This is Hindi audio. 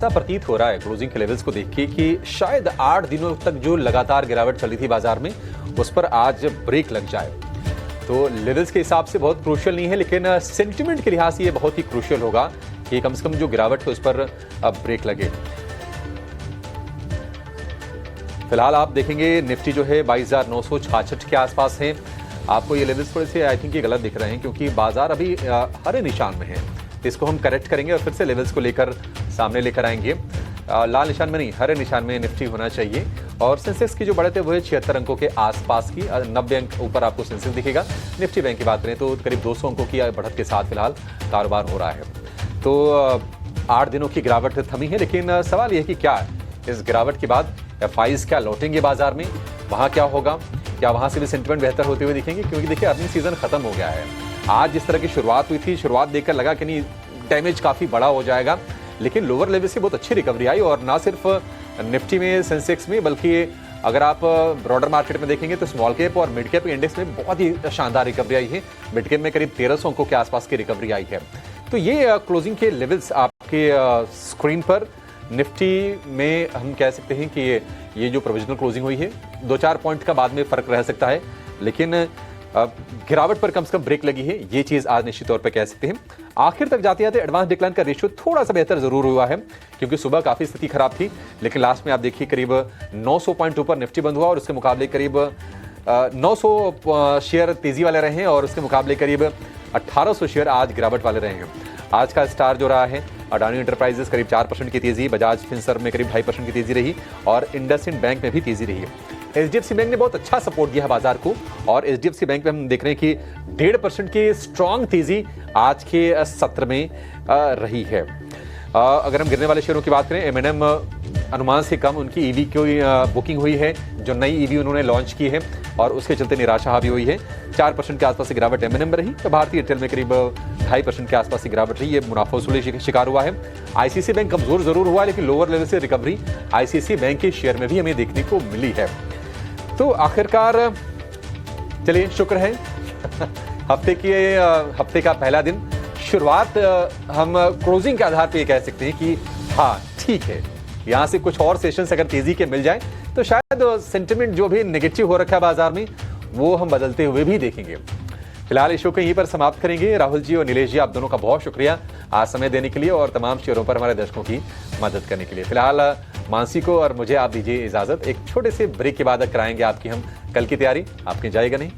ऐसा प्रतीत हो रहा है क्लोजिंग के लेवल्स को देख के कि शायद 8 दिनों तक जो लगातार गिरावट चली थी बाजार में उस पर आज ब्रेक लग जाए। तो लेवल्स के हिसाब से बहुत क्रूशियल नहीं है, लेकिन सेंटिमेंट के लिहाज से ये बहुत ही क्रूशियल होगा कि कम से कम जो गिरावट है उस पर अब ब्रेक लगे। फिलहाल आप देखेंगे निफ्टी जो है 22,966 के आसपास है। आपको ये लेवल्स थोड़े से आई थिंक ये गलत दिख रहे हैं क्योंकि बाजार अभी हरे निशान में है। इसको हम करेक्ट करेंगे और फिर से लेवल्स को लेकर सामने लेकर आएंगे। लाल निशान में नहीं, हरे निशान में निफ्टी होना चाहिए। और सेंसेक्स की जो बढ़त है वो है 76 अंकों के आसपास की। 90 अंक ऊपर आपको सेंसेक्स दिखेगा। निफ्टी बैंक की बात करें तो करीब 200 अंकों की बढ़त के साथ फिलहाल कारोबार हो रहा है। तो 8 दिनों की गिरावट थमी है, लेकिन सवाल यह कि क्या इस गिरावट के बाद एफआईज क्या लौटेंगे बाजार में, वहां क्या होगा, क्या वहां से भी सेंटिमेंट बेहतर होते हुए दिखेंगे? क्योंकि देखिए अर्निंग सीजन खत्म हो गया है। आज जिस तरह की शुरुआत हुई थी, शुरुआत देखकर लगा कि नहीं डैमेज काफी बड़ा हो जाएगा, लेकिन लोअर लेवल से बहुत अच्छी रिकवरी आई। और ना सिर्फ निफ्टी में, सेंसेक्स में, बल्कि अगर आप ब्रॉडर मार्केट में देखेंगे तो स्मॉल कैप और मिड कैप इंडेक्स में बहुत ही शानदार रिकवरी आई है। मिड कैप में करीब 1300 अंकों के आसपास की रिकवरी आई है। तो ये क्लोजिंग के लेवल्स आपके स्क्रीन पर। निफ्टी में हम कह सकते हैं कि ये जो प्रोविजनल क्लोजिंग हुई है 2-4 पॉइंट का बाद में फर्क रह सकता है, लेकिन गिरावट पर कम से कम ब्रेक लगी है, ये चीज आज निश्चित तौर पर कह सकते हैं। आखिर तक जाते जाते एडवांस डिक्लाइन का रेशियो थोड़ा सा बेहतर जरूर हुआ है, क्योंकि सुबह काफी स्थिति खराब थी, लेकिन लास्ट में आप देखिए करीब 900 पॉइंट ऊपर निफ्टी बंद हुआ और उसके मुकाबले करीब 900 शेयर तेजी वाले रहे हैं और उसके मुकाबले करीब 1800 शेयर आज गिरावट वाले रहे हैं। आज का स्टार जो रहा है अडानी एंटरप्राइजेस करीब 4% की तेजी, बजाज फिनसर्व में करीब 2.5% की तेजी रही और इंडसइंड बैंक में भी तेजी रही है। एचडीएफसी बैंक ने बहुत अच्छा सपोर्ट दिया है बाजार को और एचडीएफसी बैंक में हम देख रहे हैं कि 1.5% की स्ट्रॉन्ग तेजी आज के सत्र में रही है। अगर हम गिरने वाले शेयरों की बात करें, एमएनएम अनुमान से कम उनकी ईवी की बुकिंग हुई है, जो नई ईवी उन्होंने लॉन्च की है और उसके चलते निराशा हावी हुई है। 4% के आसपास की गिरावट एमएनएम में रही, तो भारतीय एयरटेल में करीब 2.5% के आसपास की गिरावट रही। ये मुनाफा वसूली शिकार हुआ है। आईसीसी बैंक कमजोर जरूर हुआ, लेकिन लोअर लेवल से रिकवरी आईसीसी बैंक के शेयर में भी हमें देखने को मिली है। तो आखिरकार चलिए शुक्र है हफ्ते का पहला दिन, शुरुआत हम क्लोजिंग के आधार पे कह सकते हैं कि हाँ ठीक है, यहाँ से कुछ और सेशंस अगर तेजी के मिल जाए तो शायद सेंटिमेंट जो भी नेगेटिव हो रखा है बाजार में वो हम बदलते हुए भी देखेंगे। फिलहाल इस शो को यहीं पर समाप्त करेंगे। राहुल जी और नीलेश जी, आप दोनों का बहुत शुक्रिया आज समय देने के लिए और तमाम शेयरों पर हमारे दर्शकों की मदद करने के लिए। फिलहाल मानसी को और मुझे आप दीजिए इजाजत। एक छोटे से ब्रेक के बाद कराएंगे आपकी हम कल की तैयारी। आपकी जाएगा नहीं।